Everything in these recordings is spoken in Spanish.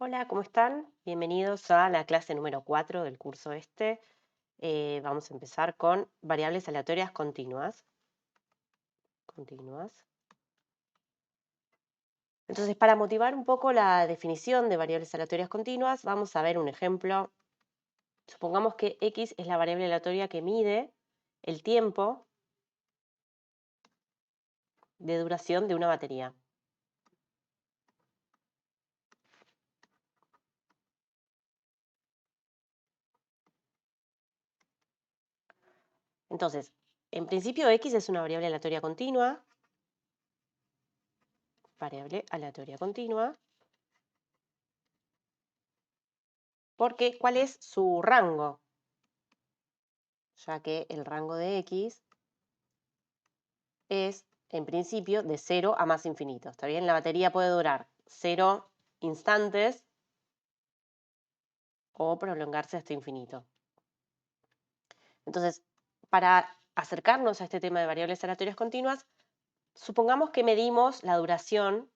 Hola, ¿cómo están? Bienvenidos a la clase número 4 del curso este. Vamos a empezar con variables aleatorias continuas. Entonces, para motivar un poco la definición de variables aleatorias continuas, vamos a ver un ejemplo. Supongamos que x es la variable aleatoria que mide el tiempo de duración de una batería. Entonces, en principio x es una variable aleatoria continua. Variable aleatoria continua. Porque, ¿cuál es su rango? Ya que el rango de x es, en principio, de 0 a más infinito. ¿Está bien? La batería puede durar 0 instantes o prolongarse hasta infinito. Entonces, para acercarnos a este tema de variables aleatorias continuas, supongamos que medimos la duración,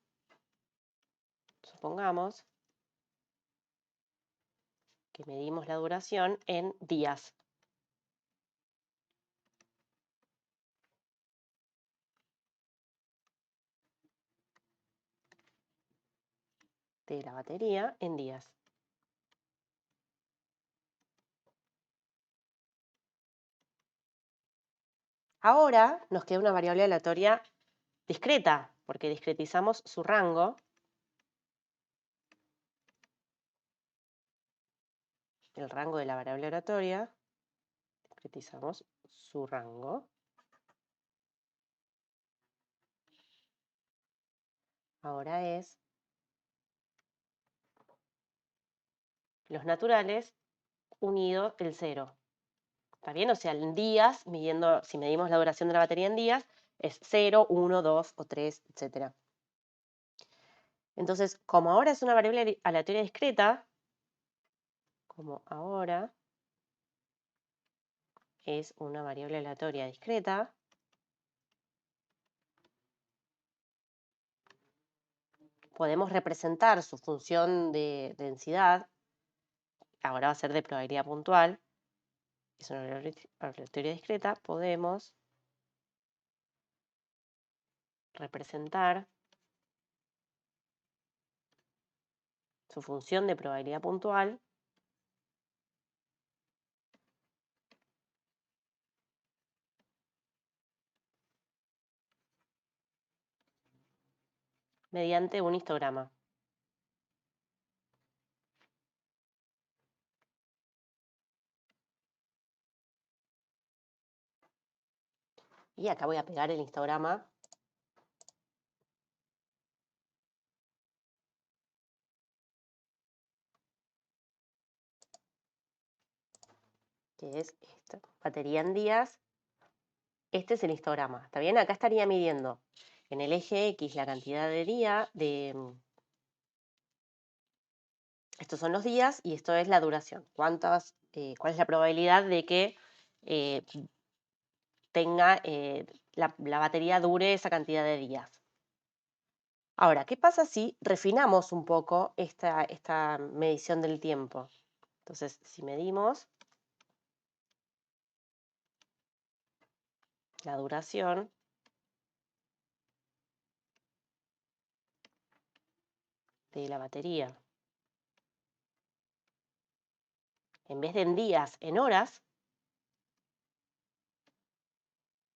en días. De la batería en días. Ahora nos queda una variable aleatoria discreta, porque discretizamos su rango. El rango de la variable aleatoria, discretizamos su rango. Ahora es los naturales unido el 0. ¿Está bien? O sea, en días, si medimos la duración de la batería en días, es 0, 1, 2 o 3, etc. Entonces, como ahora es una variable aleatoria discreta, podemos representar su función de densidad, ahora va a ser de probabilidad puntual, es una variable aleatoria discreta, podemos representar su función de probabilidad puntual mediante un histograma. Y acá voy a pegar el histograma que es esta, batería en días. Este es el histograma, ¿está bien? Acá estaría midiendo en el eje X la cantidad de día estos son los días y esto es la duración. ¿Cuál es la probabilidad de que eh, la batería dure esa cantidad de días? Ahora, ¿qué pasa si refinamos un poco esta medición del tiempo? Entonces, si medimos la duración de la batería, en vez de en días, en horas,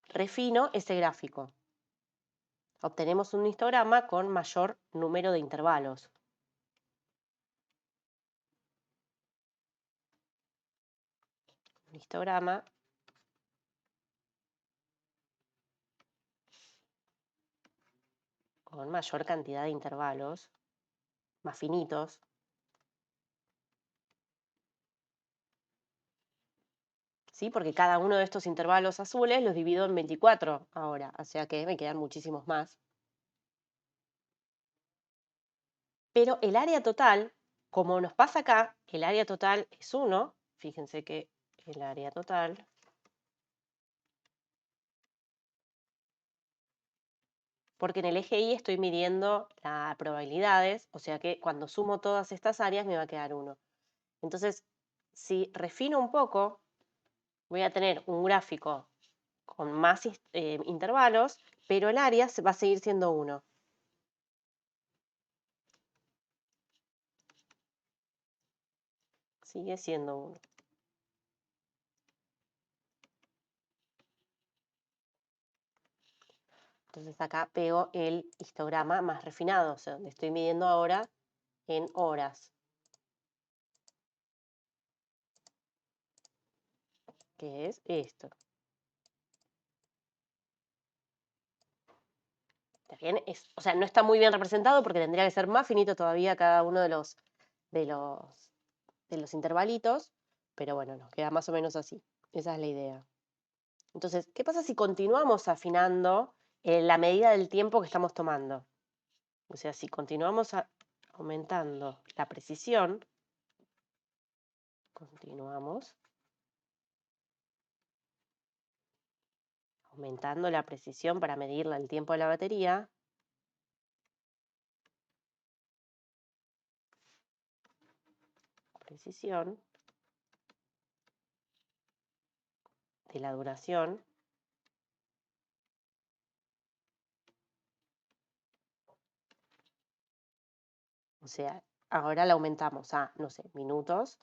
refino ese gráfico. Obtenemos un histograma con mayor número de intervalos. Un histograma con mayor cantidad de intervalos, más finitos. ¿Sí? Porque cada uno de estos intervalos azules los divido en 24 ahora, o sea que me quedan muchísimos más. Pero el área total, como nos pasa acá, el área total es 1, fíjense que el área total porque en el eje Y estoy midiendo las probabilidades, o sea que cuando sumo todas estas áreas me va a quedar 1. Entonces, si refino un poco, voy a tener un gráfico con más intervalos, pero el área va a seguir siendo 1. Sigue siendo 1. Entonces acá pego el histograma más refinado, o sea, donde estoy midiendo ahora en horas, que es esto. ¿Está bien? O sea, no está muy bien representado porque tendría que ser más finito todavía cada uno de los, de los intervalitos, pero bueno, nos queda más o menos así. Esa es la idea. Entonces, ¿qué pasa si continuamos afinando la medida del tiempo que estamos tomando? O sea, si continuamos aumentando la precisión, continuamos aumentando la precisión para medir el tiempo de la batería, precisión de la duración, o sea, ahora la aumentamos a, no sé, minutos,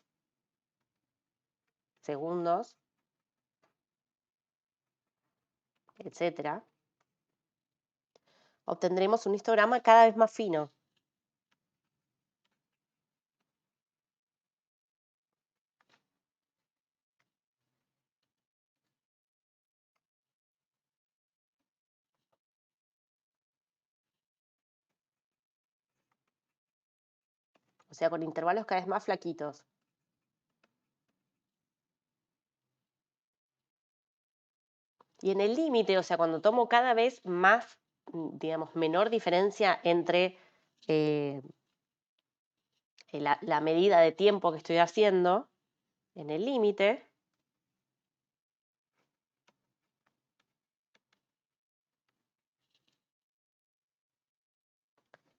segundos, etcétera, obtendremos un histograma cada vez más fino. O sea, con intervalos cada vez más flaquitos. Y en el límite, o sea, cuando tomo cada vez más, digamos, menor diferencia entre la medida de tiempo que estoy haciendo, en el límite,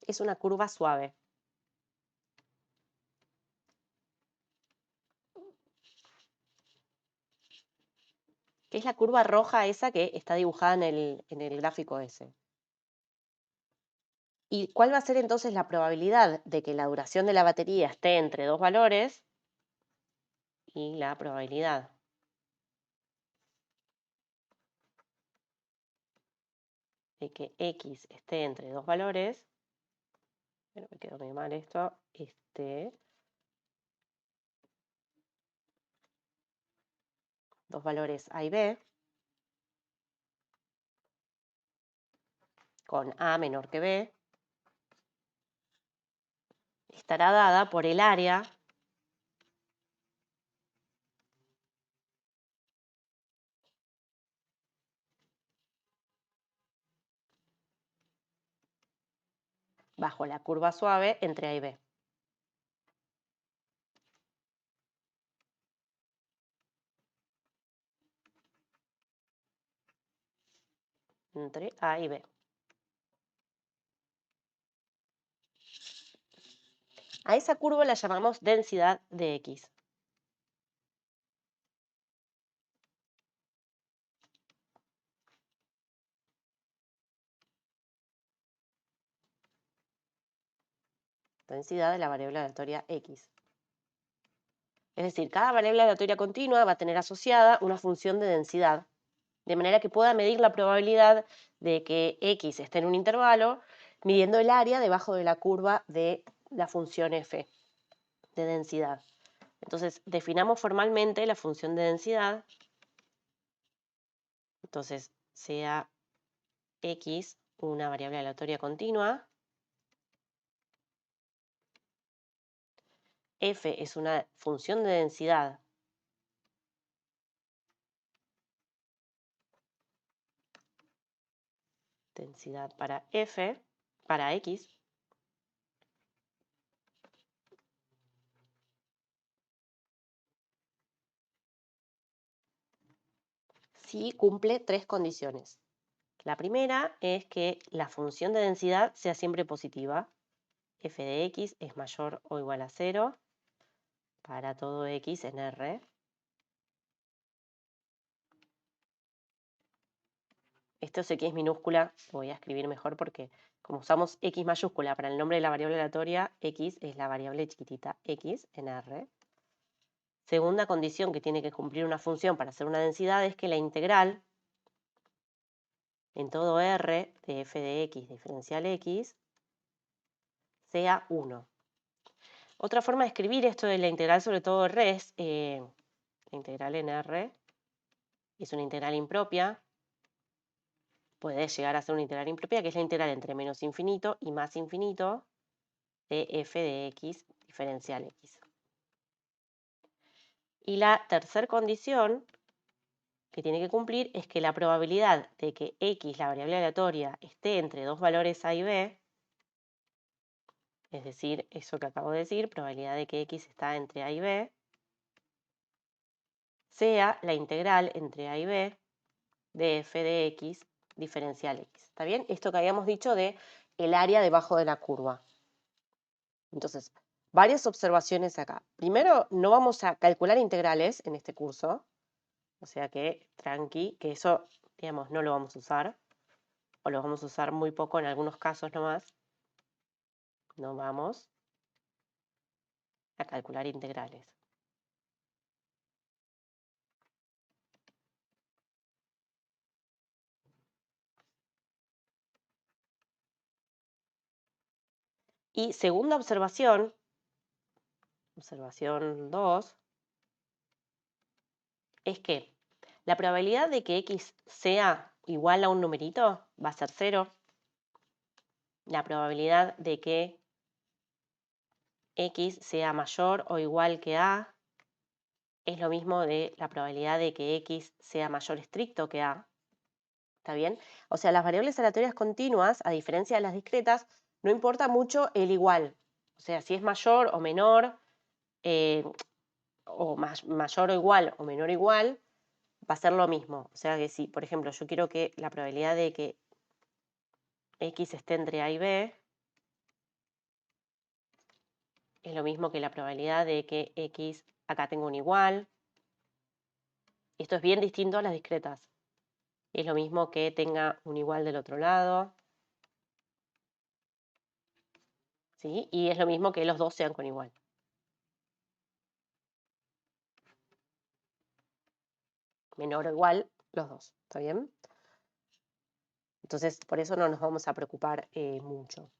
es una curva suave. Que es la curva roja esa que está dibujada en el gráfico ese. ¿Y cuál va a ser entonces la probabilidad de que la duración de la batería esté entre dos valores? Y la probabilidad de que X esté entre dos valores, pero me quedó muy mal esto, dos valores A y B, con A menor que B, estará dada por el área bajo la curva suave entre A y B. Entre A y B. A esa curva la llamamos densidad de X. Densidad de la variable aleatoria X. Es decir, cada variable aleatoria continua va a tener asociada una función de densidad, de manera que pueda medir la probabilidad de que X esté en un intervalo, midiendo el área debajo de la curva de la función f de densidad. Entonces, definamos formalmente la función de densidad. Entonces, sea X una variable aleatoria continua, f es una función de densidad para f, para X, si cumple tres condiciones. La primera es que la función de densidad sea siempre positiva. F de x es mayor o igual a 0 para todo x en R. Esto es x minúscula, lo voy a escribir mejor porque como usamos x mayúscula para el nombre de la variable aleatoria, x es la variable chiquitita x en R. Segunda condición que tiene que cumplir una función para hacer una densidad es que la integral en todo R de f de x diferencial x sea 1. Otra forma de escribir esto de la integral sobre todo R es la integral en R es una integral impropia. Puede llegar a ser una integral impropia, que es la integral entre menos infinito y más infinito de f de x diferencial x. Y la tercera condición que tiene que cumplir es que la probabilidad de que x, la variable aleatoria, esté entre dos valores a y b, es decir, eso que acabo de decir, probabilidad de que x está entre a y b, sea la integral entre a y b de f de x diferencial x. ¿Está bien? Esto que habíamos dicho de el área debajo de la curva. Entonces, varias observaciones acá. Primero, no vamos a calcular integrales en este curso, o sea que tranqui, que eso, digamos, no lo vamos a usar, o lo vamos a usar muy poco en algunos casos nomás. No vamos a calcular integrales. Y segunda observación 2, es que la probabilidad de que x sea igual a un numerito va a ser 0. La probabilidad de que x sea mayor o igual que a es lo mismo de la probabilidad de que x sea mayor estricto que a. ¿Está bien? O sea, las variables aleatorias continuas, a diferencia de las discretas, no importa mucho el igual. O sea, si es mayor o menor, o mayor o igual o menor o igual, va a ser lo mismo. O sea que si, por ejemplo, yo quiero que la probabilidad de que x esté entre a y b es lo mismo que la probabilidad de que x, acá tengo un igual. Esto es bien distinto a las discretas. Es lo mismo que tenga un igual del otro lado. ¿Sí? Y es lo mismo que los dos sean con igual. Menor o igual, los dos. ¿Está bien? Entonces, por eso no nos vamos a preocupar mucho.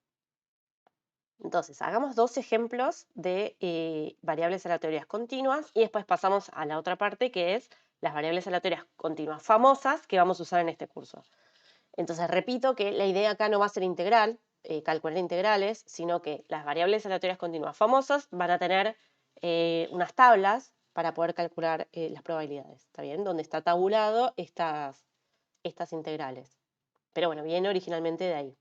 Entonces, hagamos dos ejemplos de variables aleatorias continuas y después pasamos a la otra parte que es las variables aleatorias continuas famosas que vamos a usar en este curso. Entonces, repito que la idea acá no va a ser integral, calcular integrales, sino que las variables aleatorias continuas famosas van a tener unas tablas para poder calcular las probabilidades, ¿está bien? Donde está tabulado estas integrales. Pero bueno, viene originalmente de ahí.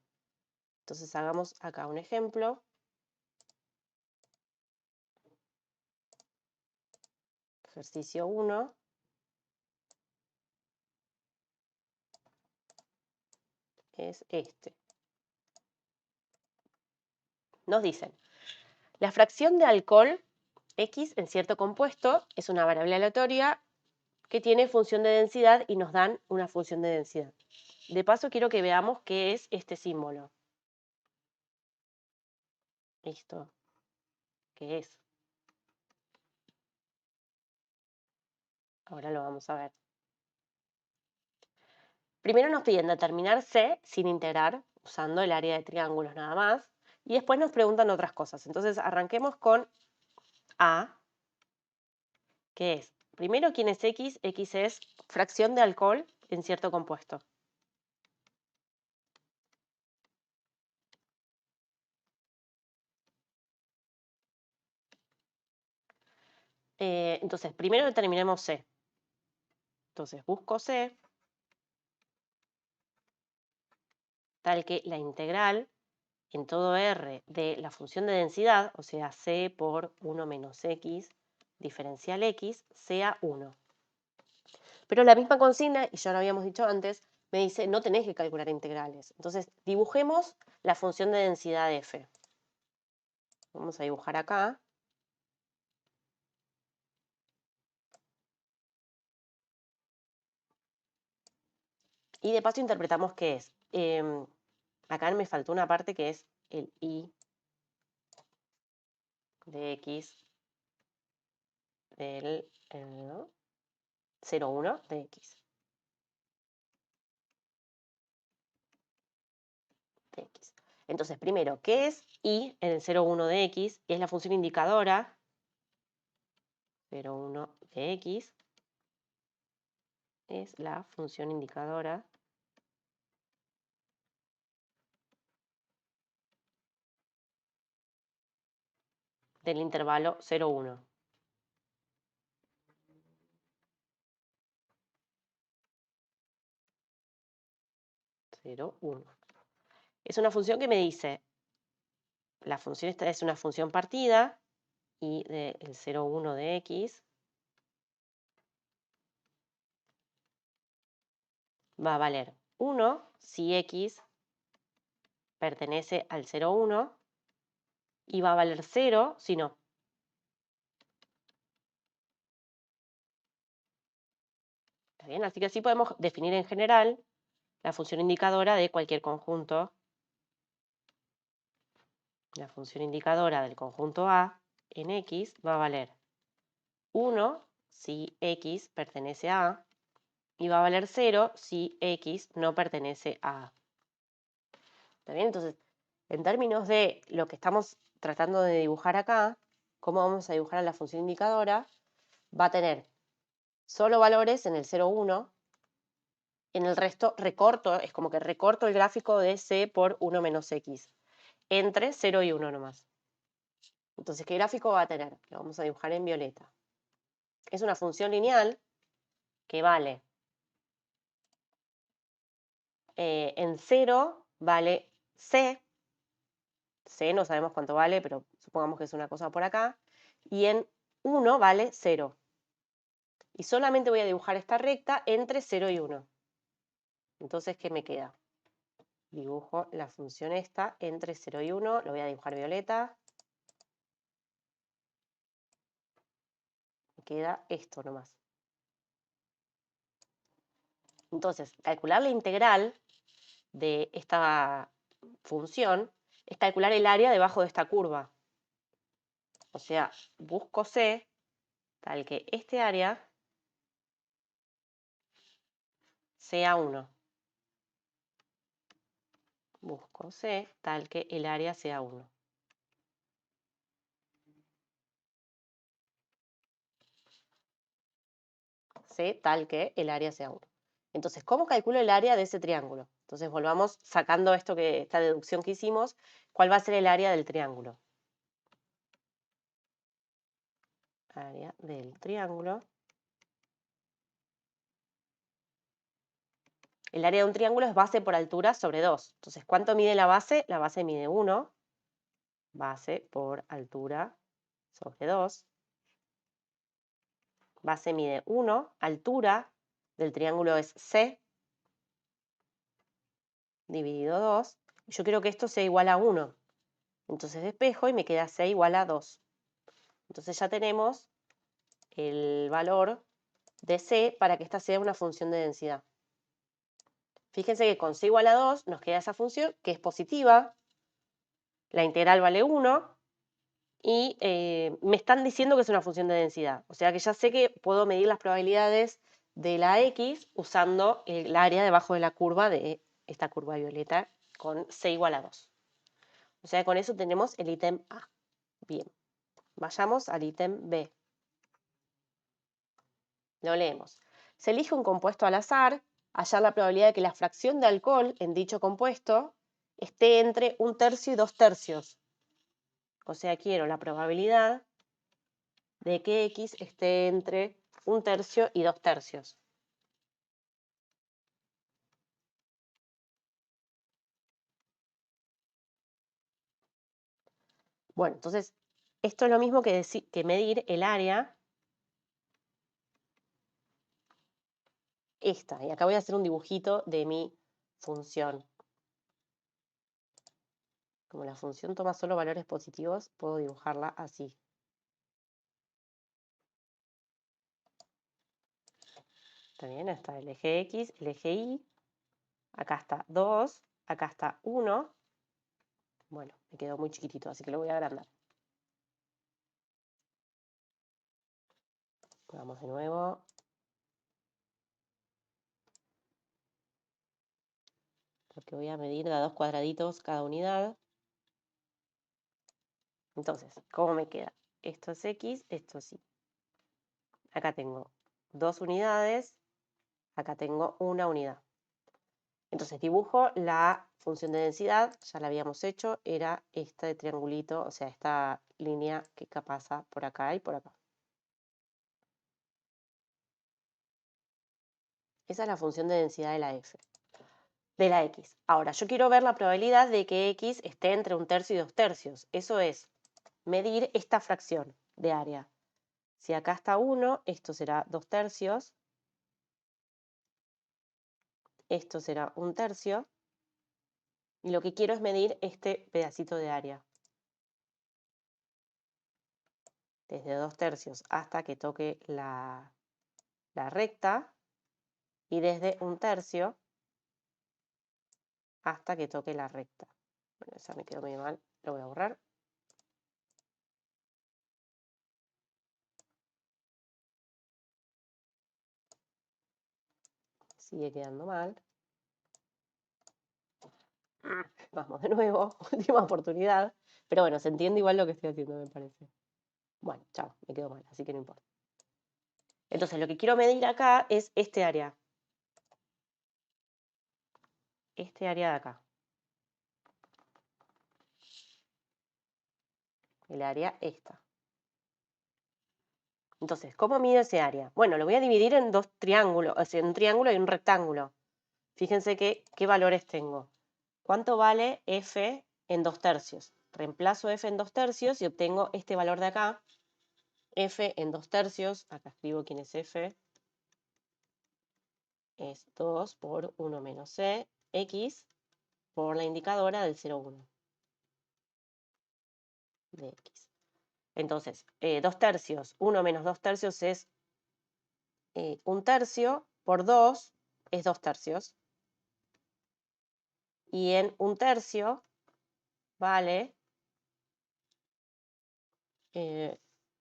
Entonces hagamos acá un ejemplo. Ejercicio 1. Es este. Nos dicen, la fracción de alcohol X en cierto compuesto es una variable aleatoria que tiene función de densidad y nos dan una función de densidad. De paso quiero que veamos qué es este símbolo. Listo. ¿Qué es? Ahora lo vamos a ver. Primero nos piden determinar C sin integrar, usando el área de triángulos nada más, y después nos preguntan otras cosas. Entonces arranquemos con A, que es, primero, ¿quién es X? X es fracción de alcohol en cierto compuesto. Entonces, primero determinemos C. Entonces, busco C, tal que la integral en todo R de la función de densidad, o sea, C por 1 menos X diferencial X, sea 1. Pero la misma consigna, y ya lo habíamos dicho antes, me dice no tenés que calcular integrales. Entonces, dibujemos la función de densidad f. Vamos a dibujar acá. Y de paso interpretamos qué es. Acá me faltó una parte que es el i de x del 0,1 de x. De x. Entonces, primero, ¿qué es i en el 0,1 de x? Es la función indicadora 0,1 de x. Es la función indicadora del intervalo 0,1. 0,1. Es una función que me dice, la función esta es una función partida, i del 0,1 de x va a valer 1 si x pertenece al 0,1 y va a valer 0 si no. ¿Está bien? Así que así podemos definir en general la función indicadora de cualquier conjunto. La función indicadora del conjunto A en X va a valer 1 si X pertenece a A y va a valer 0 si X no pertenece a A. ¿Está bien? Entonces, en términos de lo que estamos tratando de dibujar acá, cómo vamos a dibujar a la función indicadora, va a tener solo valores en el 0,1. En el resto recorto, es como que recorto el gráfico de C por 1 menos X, entre 0 y 1 nomás. Entonces, ¿qué gráfico va a tener? Lo vamos a dibujar en violeta. Es una función lineal que vale en 0 vale C. C no sabemos cuánto vale, pero supongamos que es una cosa por acá. Y en 1 vale 0. Y solamente voy a dibujar esta recta entre 0 y 1. Entonces, ¿qué me queda? Dibujo la función esta entre 0 y 1. Lo voy a dibujar violeta. Me queda esto nomás. Entonces, calcular la integral de esta función es calcular el área debajo de esta curva. O sea, busco C tal que este área sea 1. Busco C tal que el área sea 1. C tal que el área sea 1. Entonces, ¿cómo calculo el área de ese triángulo? Entonces, volvamos sacando esta deducción que hicimos. ¿Cuál va a ser el área del triángulo? Área del triángulo. El área de un triángulo es base por altura sobre 2. Entonces, ¿cuánto mide la base? La base mide 1. Base por altura sobre 2. Base mide 1. Altura del triángulo es C dividido 2. Yo quiero que esto sea igual a 1. Entonces despejo y me queda C igual a 2. Entonces ya tenemos el valor de C para que esta sea una función de densidad. Fíjense que con C igual a 2 nos queda esa función que es positiva. La integral vale 1. Y me están diciendo que es una función de densidad. O sea que ya sé que puedo medir las probabilidades de la X usando el área debajo de la curva de esta curva violeta con C igual a 2. O sea, con eso tenemos el ítem A. Bien, vayamos al ítem B. Lo leemos. Se elige un compuesto al azar, hallar la probabilidad de que la fracción de alcohol en dicho compuesto esté entre 1/3 y 2/3. O sea, quiero la probabilidad de que X esté entre 1/3 y 2/3. Bueno, entonces, esto es lo mismo que medir el área esta. Y acá voy a hacer un dibujito de mi función. Como la función toma solo valores positivos, puedo dibujarla así. ¿Está bien? Está el eje X, el eje Y. Acá está 2, acá está 1. Bueno, me quedó muy chiquitito, así que lo voy a agrandar. Vamos de nuevo. Porque voy a medir de a 2 cuadraditos cada unidad. Entonces, ¿cómo me queda? Esto es X, esto es Y. Acá tengo 2 unidades, acá tengo 1 unidad. Entonces dibujo la función de densidad, ya la habíamos hecho, era este triangulito, o sea, esta línea que pasa por acá y por acá. Esa es la función de densidad de la F, de la X. Ahora, yo quiero ver la probabilidad de que X esté entre 1/3 y 2/3. Eso es medir esta fracción de área. Si acá está 1, esto será 2/3, esto será 1/3, y lo que quiero es medir este pedacito de área. Desde 2/3 hasta que toque la recta, y desde 1/3 hasta que toque la recta. Bueno, esa me quedó medio mal, lo voy a borrar. Sigue quedando mal. Vamos de nuevo, última oportunidad. Pero bueno, se entiende igual lo que estoy haciendo, me parece. Bueno, chao, me quedó mal, así que no importa. Entonces, lo que quiero medir acá es este área. Este área de acá. El área esta. Entonces, ¿cómo mido ese área? Bueno, lo voy a dividir en 2 triángulos, o sea, en un triángulo y un rectángulo. Fíjense qué valores tengo. ¿Cuánto vale F en 2/3? Reemplazo F en 2/3 y obtengo este valor de acá. F en 2/3, acá escribo quién es F, es 2 por 1 menos C, X, por la indicadora del 0,1 de X. Entonces, 2/3, 1 menos 2/3 es 1/3, por 2 es 2/3. Y en 1/3 vale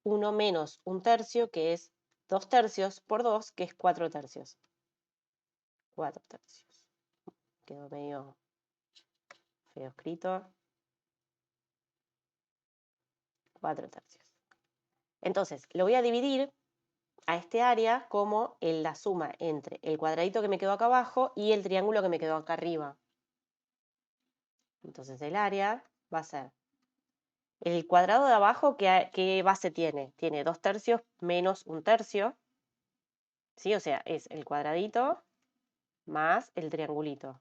1 menos 1/3, que es 2/3, por 2, que es 4/3. 4/3. Quedó medio feo escrito. 4/3. Entonces, lo voy a dividir a este área como la suma entre el cuadradito que me quedó acá abajo y el triángulo que me quedó acá arriba. Entonces, el área va a ser el cuadrado de abajo, ¿qué base tiene? Tiene 2/3 menos 1/3. ¿Sí? O sea, es el cuadradito más el triangulito.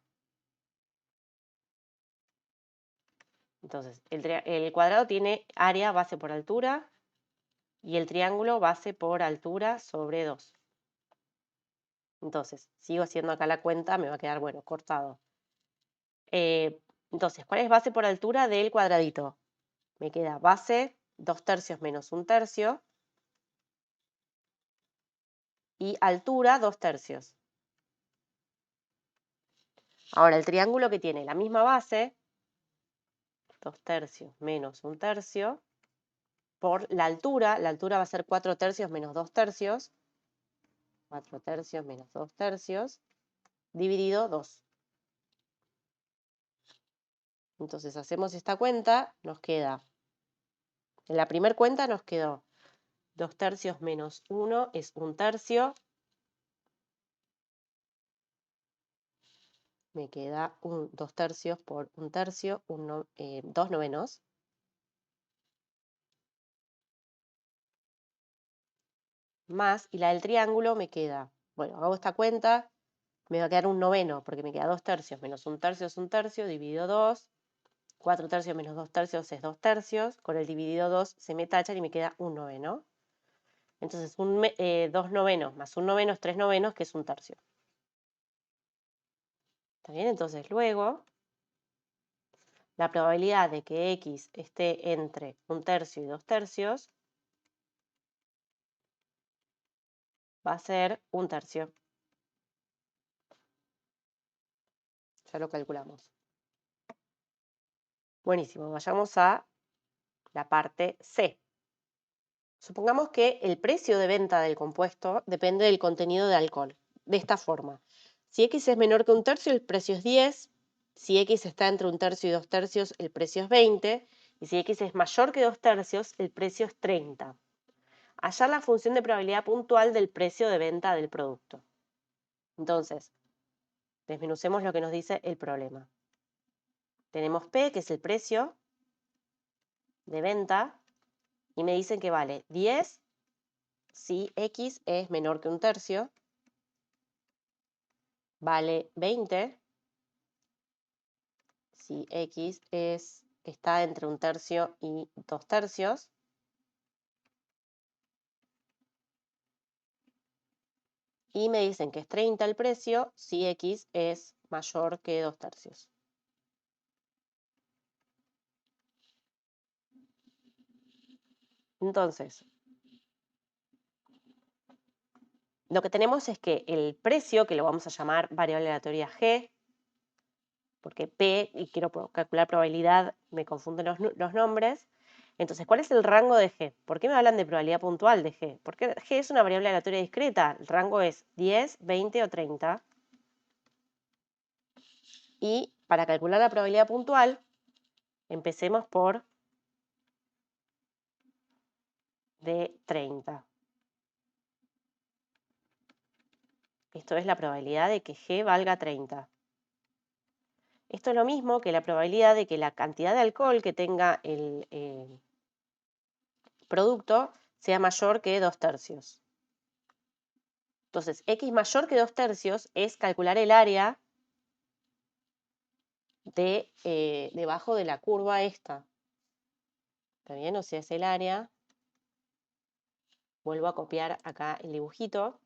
Entonces, el cuadrado tiene área base por altura y el triángulo base por altura sobre 2. Entonces, sigo haciendo acá la cuenta, me va a quedar, bueno, cortado. Entonces, ¿cuál es base por altura del cuadradito? Me queda base 2/3 menos 1/3 y altura 2/3. Ahora, el triángulo que tiene la misma base, 2/3 menos 1/3, por la altura va a ser 4/3 menos 2/3, 4/3 menos 2/3, dividido 2. Entonces hacemos esta cuenta, nos queda, en la primera cuenta nos quedó 2/3 menos 1 es 1/3, me queda 2/3 por 1/3, 2 novenos, más, y la del triángulo me queda, bueno, hago esta cuenta, me va a quedar 1 noveno, porque me queda 2/3 menos 1/3 es 1/3, dividido 2, 4/3 menos 2/3 es 2/3, con el dividido 2 se me tachan y me queda 1 noveno. Entonces, 2 novenos más 1 noveno es 3 novenos, que es 1/3. ¿Está bien? Entonces luego, la probabilidad de que X esté entre 1/3 y 2/3 va a ser 1/3. Ya lo calculamos. Buenísimo, vayamos a la parte C. Supongamos que el precio de venta del compuesto depende del contenido de alcohol. De esta forma, si X es menor que 1/3, el precio es 10. Si X está entre 1/3 y 2/3, el precio es 20. Y si X es mayor que 2/3, el precio es 30. Hallar la función de probabilidad puntual del precio de venta del producto. Entonces, desmenucemos lo que nos dice el problema. Tenemos P, que es el precio de venta, y me dicen que vale 10 si X es menor que 1/3, vale 20 si X está entre 1/3 y 2/3, y me dicen que es 30 el precio si X es mayor que 2/3. Entonces, lo que tenemos es que el precio, que lo vamos a llamar variable aleatoria G, porque P y quiero calcular probabilidad, me confunden los nombres. Entonces, ¿cuál es el rango de G? ¿Por qué me hablan de probabilidad puntual de G? Porque G es una variable aleatoria discreta. El rango es 10, 20 o 30. Y para calcular la probabilidad puntual, empecemos por de 30. Esto es la probabilidad de que G valga 30. Esto es lo mismo que la probabilidad de que la cantidad de alcohol que tenga el producto sea mayor que 2/3. Entonces, X mayor que 2/3 es calcular el área debajo de la curva esta. ¿Está bien? O sea, es el área. Vuelvo a copiar acá el dibujito.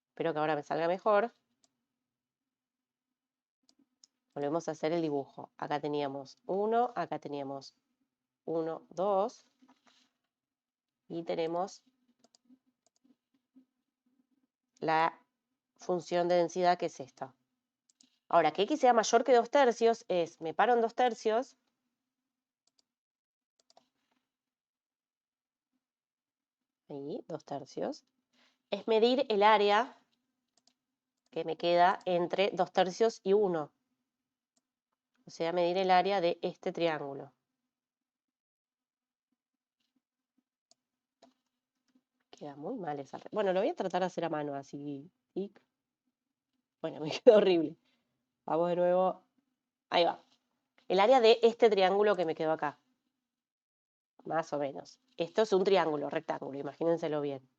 Espero que ahora me salga mejor. Volvemos a hacer el dibujo. Acá teníamos 1, acá teníamos 1, 2. Y tenemos la función de densidad, que es esta. Ahora, que X sea mayor que 2/3 es, me paro en 2/3, ahí, 2/3, es medir el área que me queda entre 2/3 y 1. O sea, medir el área de este triángulo. Queda muy mal esa. Bueno, lo voy a tratar de hacer a mano, así. Tic. Bueno, me quedó horrible. Vamos de nuevo. Ahí va. El área de este triángulo que me quedó acá. Más o menos. Esto es un triángulo, rectángulo, imagínenselo bien.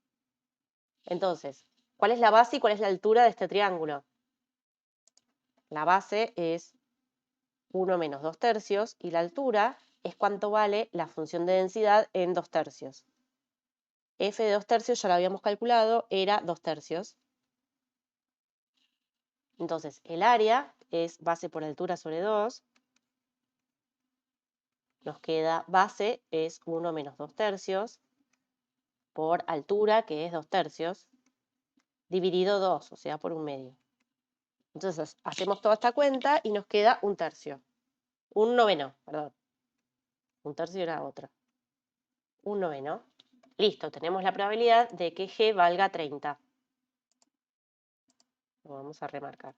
Entonces, ¿cuál es la base y cuál es la altura de este triángulo? La base es 1 menos 2/3 y la altura es cuánto vale la función de densidad en 2/3. F de 2/3 ya lo habíamos calculado, era 2/3. Entonces, el área es base por altura sobre 2. Nos queda base es 1 menos 2/3 por altura, que es 2/3, dividido 2, o sea, por 1/2. Entonces, hacemos toda esta cuenta y nos queda 1/3. 1/9, perdón. 1/3 era otra. 1/9. Listo, tenemos la probabilidad de que G valga 30. Lo vamos a remarcar.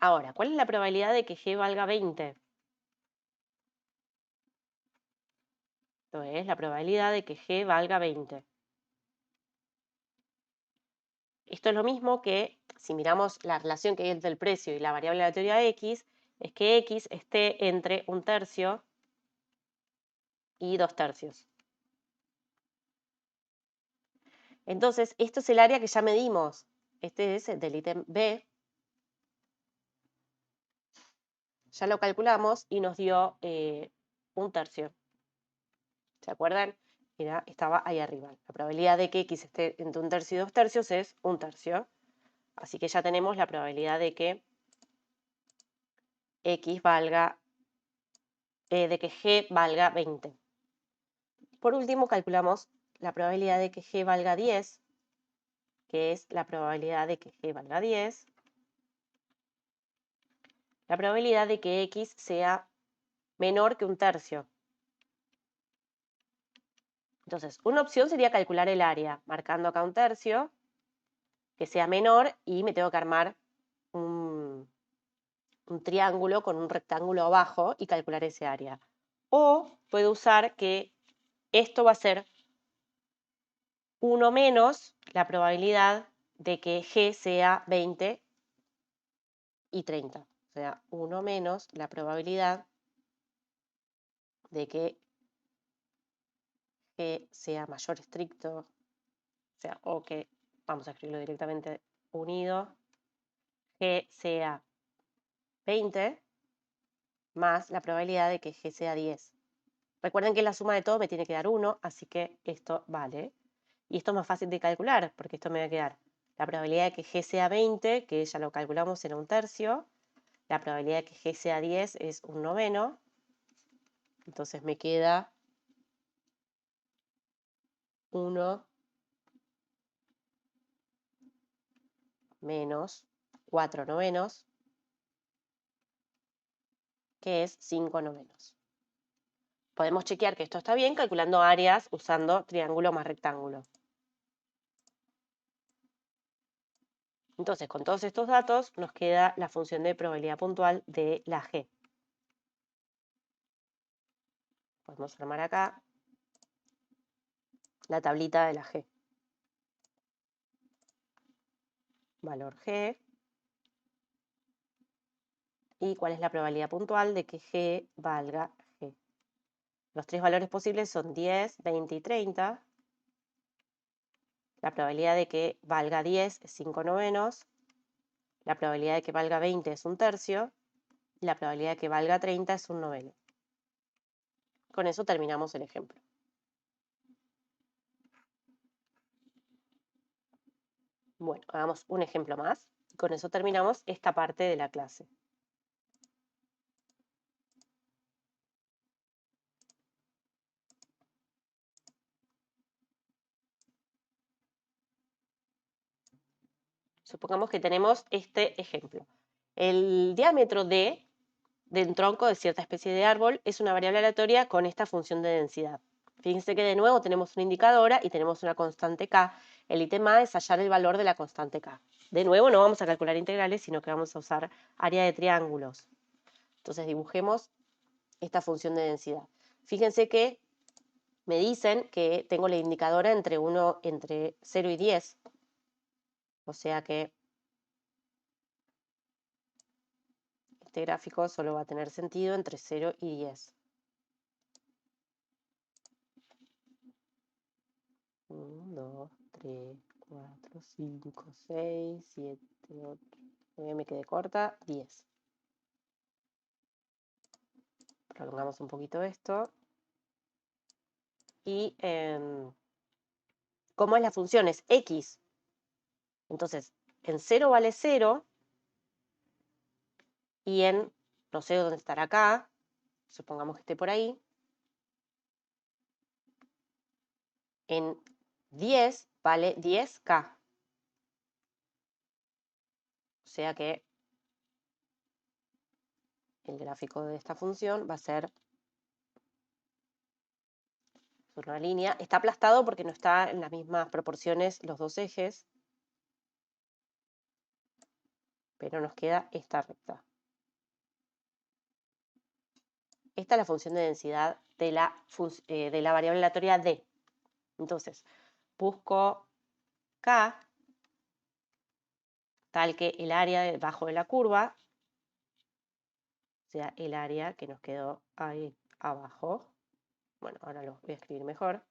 Ahora, ¿cuál es la probabilidad de que G valga 20? Esto es la probabilidad de que G valga 20. Esto es lo mismo que si miramos la relación que hay entre el precio y la variable aleatoria X, es que X esté entre 1/3 y 2/3. Entonces, esto es el área que ya medimos. Este es el del ítem B. Ya lo calculamos y nos dio 1/3. ¿Se acuerdan? Estaba ahí arriba. La probabilidad de que X esté entre 1/3 y 2/3 es 1/3. Así que ya tenemos la probabilidad de que X valga, de que G valga 20. Por último, calculamos la probabilidad de que G valga 10, que es la probabilidad de que G valga 10, la probabilidad de que X sea menor que un tercio. Entonces, una opción sería calcular el área, marcando acá un tercio, que sea menor, y me tengo que armar un triángulo con un rectángulo abajo y calcular ese área. O puedo usar que esto va a ser 1 menos la probabilidad de que G sea 20 y 30. O sea, 1 menos la probabilidad de que G sea mayor estricto, o sea, o que, vamos a escribirlo directamente, unido, G sea 20 más la probabilidad de que G sea 10. Recuerden que la suma de todo me tiene que dar 1, así que esto vale. Y esto es más fácil de calcular, porque esto me va a quedar la probabilidad de que G sea 20, que ya lo calculamos, era un tercio. La probabilidad de que G sea 10 es un noveno. Entonces me queda 1 menos 4 novenos, que es 5 novenos. Podemos chequear que esto está bien calculando áreas usando triángulo más rectángulo. Entonces, con todos estos datos nos queda la función de probabilidad puntual de la G. Podemos armar acá la tablita de la G. Valor G. ¿Y cuál es la probabilidad puntual de que G valga G? Los tres valores posibles son 10, 20 y 30. La probabilidad de que valga 10 es 5 novenos. La probabilidad de que valga 20 es un tercio. Y la probabilidad de que valga 30 es un noveno. Con eso terminamos el ejemplo. Bueno, hagamos un ejemplo más. Con eso terminamos esta parte de la clase. Supongamos que tenemos este ejemplo. El diámetro de un tronco de cierta especie de árbol es una variable aleatoria con esta función de densidad. Fíjense que de nuevo tenemos una indicadora y tenemos una constante K. El ítem A es hallar el valor de la constante K. De nuevo no vamos a calcular integrales, sino que vamos a usar área de triángulos. Entonces dibujemos esta función de densidad. Fíjense que me dicen que tengo la indicadora entre 0 y 10. O sea que este gráfico solo va a tener sentido entre 0 y 10. 1, 2, 3, 4, 5, 6, 7, 8, 9, me quedé corta, 10. Prolongamos un poquito esto. Y ¿cómo es la función? Es X. Entonces, en 0 vale 0 y en, no sé dónde estará acá, supongamos que esté por ahí, en 10 vale 10K. O sea que el gráfico de esta función va a ser una línea. Está aplastado porque no está en las mismas proporciones los dos ejes, pero nos queda esta recta. Esta es la función de densidad de la variable aleatoria D. Entonces, busco K, tal que el área debajo de la curva sea el área que nos quedó ahí abajo. Bueno, ahora lo voy a escribir mejor.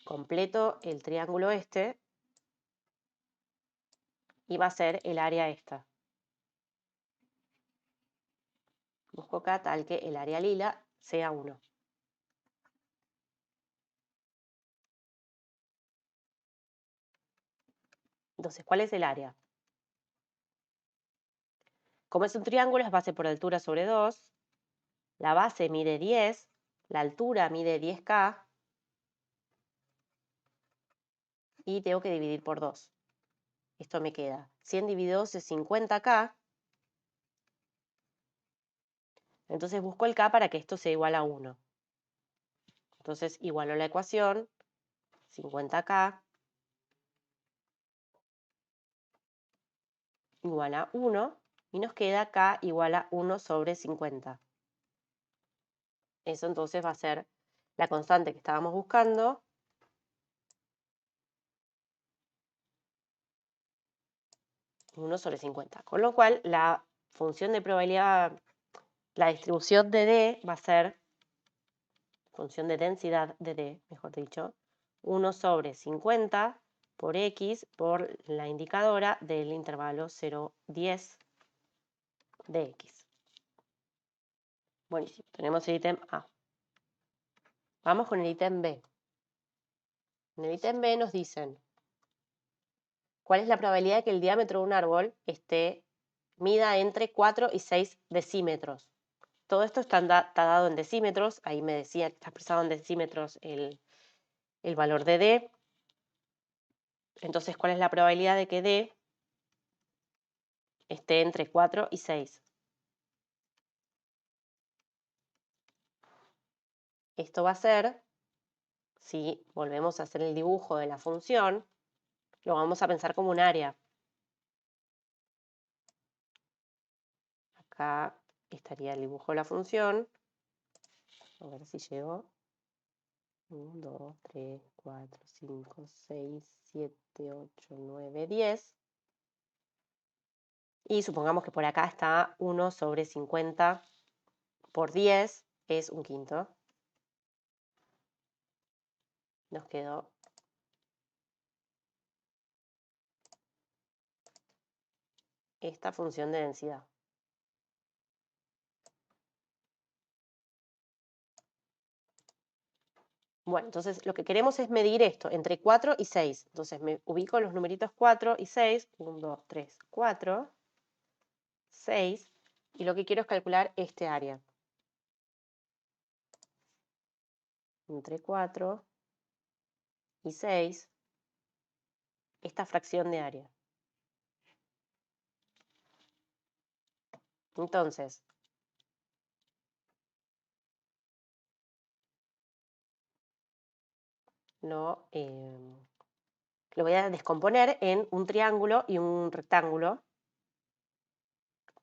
Completo el triángulo este y va a ser el área esta. Busco K tal que el área lila sea 1. Entonces, ¿cuál es el área? Como es un triángulo, es base por altura sobre 2. La base mide 10, la altura mide 10K y tengo que dividir por 2. Esto me queda 100 dividido 2 es 50K. Entonces busco el K para que esto sea igual a 1. Entonces igualo la ecuación, 50K igual a 1 y nos queda K igual a 1 sobre 50. Eso entonces va a ser la constante que estábamos buscando. 1 sobre 50. Con lo cual, la función de probabilidad, la distribución de D va a ser, función de densidad de D, mejor dicho, 1 sobre 50 por X por la indicadora del intervalo 0,10 de X. Buenísimo, tenemos el ítem A. Vamos con el ítem B. En el ítem B nos dicen cuál es la probabilidad de que el diámetro de un árbol mida entre 4 y 6 decímetros. Todo esto está dado en decímetros, ahí me decía que está expresado en decímetros el valor de D. Entonces, ¿cuál es la probabilidad de que D esté entre 4 y 6? Esto va a ser, si volvemos a hacer el dibujo de la función, lo vamos a pensar como un área. Acá estaría el dibujo de la función. A ver si llegó. 1, 2, 3, 4, 5, 6, 7, 8, 9, 10. Y supongamos que por acá está 1 sobre 50 por 10 es un quinto. Nos quedó esta función de densidad. Bueno, entonces lo que queremos es medir esto entre 4 y 6. Entonces me ubico los numeritos 4 y 6. 1, 2, 3, 4, 6. Y lo que quiero es calcular este área. Entre 4 y 6, esta fracción de área. Entonces, lo voy a descomponer en un triángulo y un rectángulo.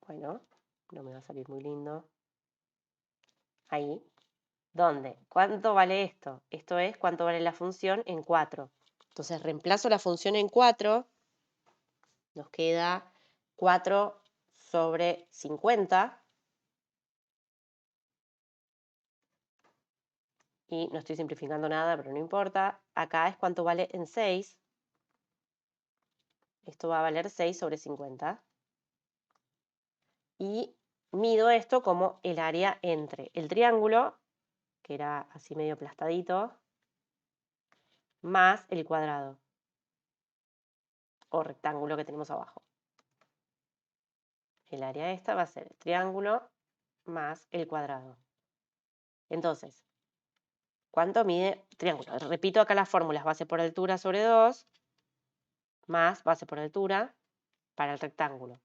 Bueno, no me va a salir muy lindo. Ahí. ¿Dónde? ¿Cuánto vale esto? Esto es cuánto vale la función en 4. Entonces reemplazo la función en 4. Nos queda 4 sobre 50. Y no estoy simplificando nada, pero no importa. Acá es cuánto vale en 6. Esto va a valer 6 sobre 50. Y mido esto como el área entre el triángulo, que era así medio aplastadito, más el cuadrado o rectángulo que tenemos abajo. El área esta va a ser el triángulo más el cuadrado. Entonces, ¿cuánto mide triángulo? Repito acá las fórmulas, base por altura sobre 2, más base por altura para el rectángulo.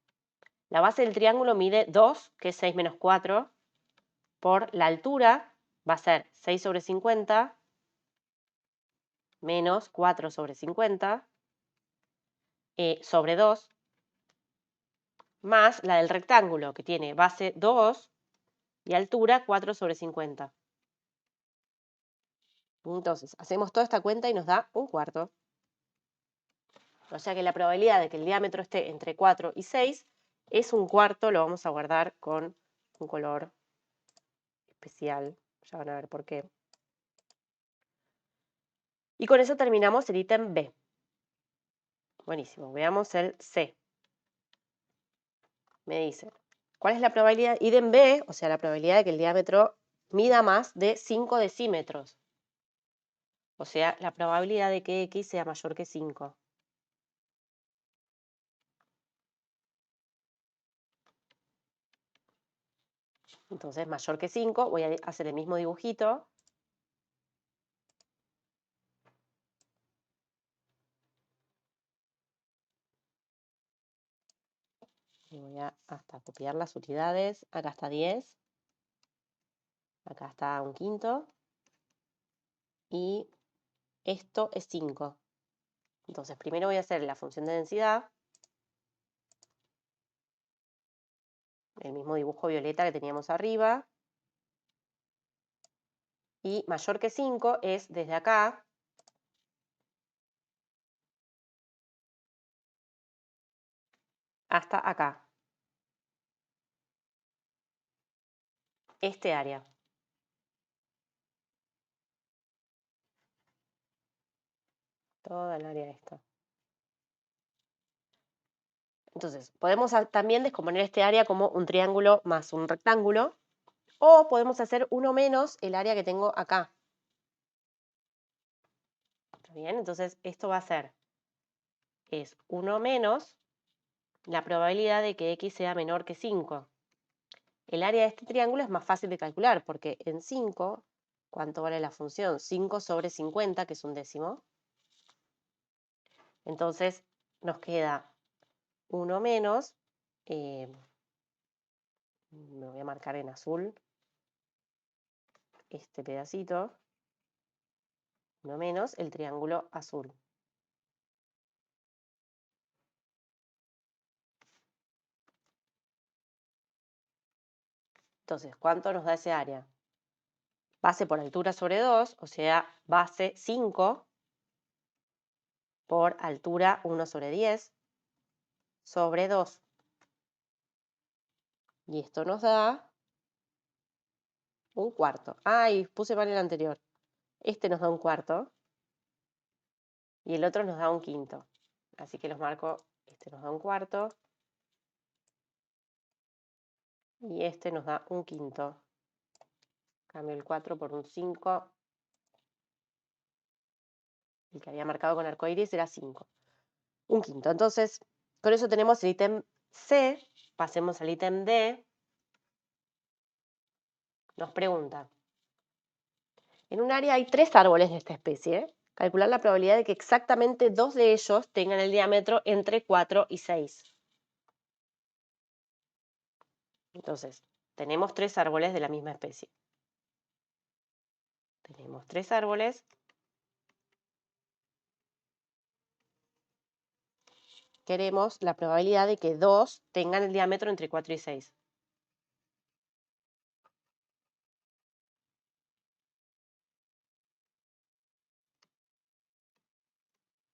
La base del triángulo mide 2, que es 6 menos 4, por la altura va a ser 6 sobre 50 menos 4 sobre 50 sobre 2, más la del rectángulo, que tiene base 2 y altura 4 sobre 50. Entonces, hacemos toda esta cuenta y nos da un cuarto. O sea que la probabilidad de que el diámetro esté entre 4 y 6 es un cuarto. Lo vamos a guardar con un color especial. Ya van a ver por qué. Y con eso terminamos el ítem B. Buenísimo. Veamos el C. Me dice, ¿cuál es la probabilidad? Ítem B, o sea, la probabilidad de que el diámetro mida más de 5 decímetros. O sea, la probabilidad de que X sea mayor que 5. Entonces, mayor que 5, voy a hacer el mismo dibujito. Y voy a hasta copiar las unidades. Acá está 10. Acá está un quinto. Y esto es 5. Entonces, primero voy a hacer la función de densidad. El mismo dibujo violeta que teníamos arriba. Y mayor que 5 es desde acá hasta acá. Este área. Toda el área esta. Entonces, podemos también descomponer este área como un triángulo más un rectángulo. O podemos hacer 1 menos el área que tengo acá. ¿Está bien? Entonces, esto va a ser, es 1 menos la probabilidad de que x sea menor que 5. El área de este triángulo es más fácil de calcular, porque en 5, ¿cuánto vale la función? 5 sobre 50, que es un décimo. Entonces, nos queda 1 menos, me voy a marcar en azul este pedacito, 1 menos el triángulo azul. Entonces, ¿cuánto nos da ese área? Base por altura sobre 2, o sea, base 5 por altura 1 sobre 10 sobre 2. Y esto nos da un cuarto. Ay, puse mal el anterior. Este nos da un cuarto y el otro nos da un quinto. Así que los marco, este nos da un cuarto y este nos da un quinto. Cambio el 4 por un 5. El que había marcado con arcoíris era 5. Un quinto. Entonces, con eso tenemos el ítem C. Pasemos al ítem D. Nos pregunta, en un área hay 3 árboles de esta especie. Calcular la probabilidad de que exactamente 2 de ellos tengan el diámetro entre 4 y 6. Entonces, tenemos 3 árboles de la misma especie. Tenemos 3 árboles. Queremos la probabilidad de que 2 tengan el diámetro entre 4 y 6.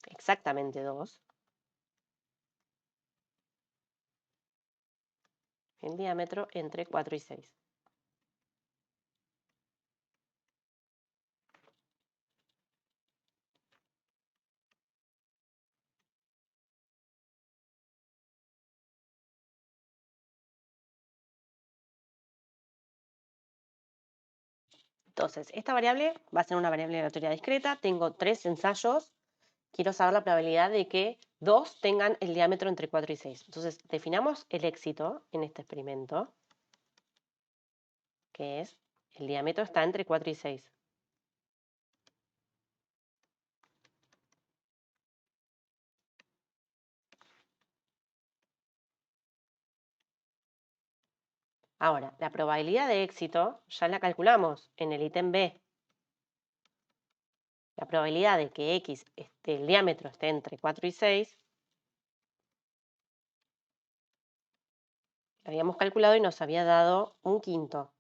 Exactamente 2. El diámetro entre 4 y 6. Entonces, esta variable va a ser una variable aleatoria discreta. Tengo 3 ensayos. Quiero saber la probabilidad de que 2 tengan el diámetro entre 4 y 6. Entonces, definamos el éxito en este experimento, que es el diámetro está entre 4 y 6. Ahora, la probabilidad de éxito ya la calculamos en el ítem B. La probabilidad de que X, el diámetro esté entre 4 y 6, la habíamos calculado y nos había dado un quinto.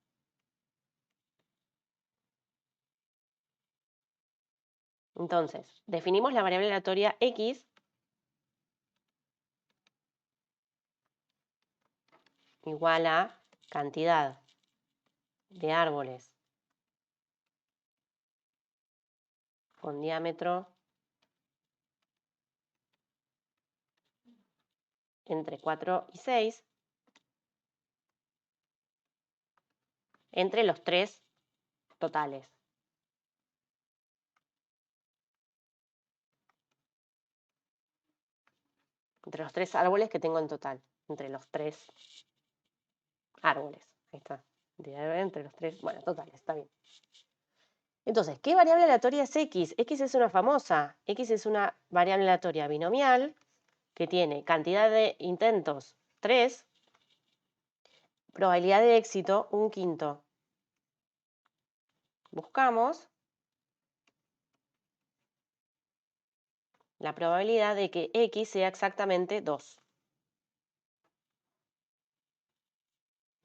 Entonces, definimos la variable aleatoria X igual a cantidad de árboles con diámetro entre 4 y 6 entre los 3 totales. Entre los 3 árboles que tengo en total. Entre los 3 árboles. Ahí está. entre los tres. Bueno, total, está bien. Entonces, ¿qué variable aleatoria es X? X es una famosa. X es una variable aleatoria binomial que tiene cantidad de intentos 3, probabilidad de éxito 1/5. Buscamos la probabilidad de que X sea exactamente 2.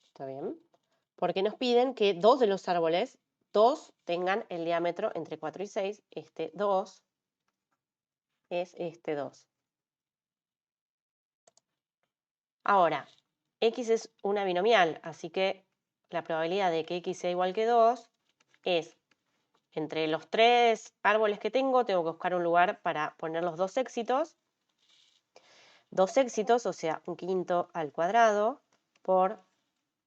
¿Está bien? Porque nos piden que dos de los árboles, dos tengan el diámetro entre 4 y 6. Este 2 es este 2. Ahora, X es una binomial, así que la probabilidad de que X sea igual que 2 es, entre los tres árboles que tengo que buscar un lugar para poner los dos éxitos. Dos éxitos, o sea, 1/5 al cuadrado, por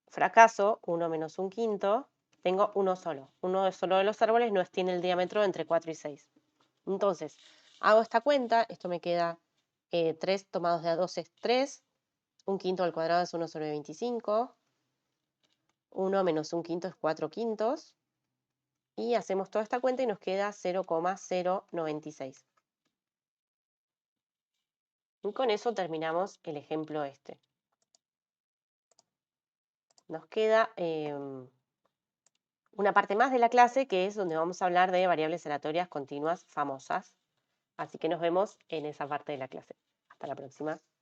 fracaso, 1 menos 1/5, tengo uno solo. Uno solo de los árboles no tiene el diámetro entre 4 y 6. Entonces, hago esta cuenta, esto me queda 3 tomados de a 2 es 3, 1/5 al cuadrado es 1/25, 1 menos 1/5 es 4/5, y hacemos toda esta cuenta y nos queda 0,096. Y con eso terminamos el ejemplo este. Nos queda una parte más de la clase, que es donde vamos a hablar de variables aleatorias continuas famosas. Así que nos vemos en esa parte de la clase. Hasta la próxima.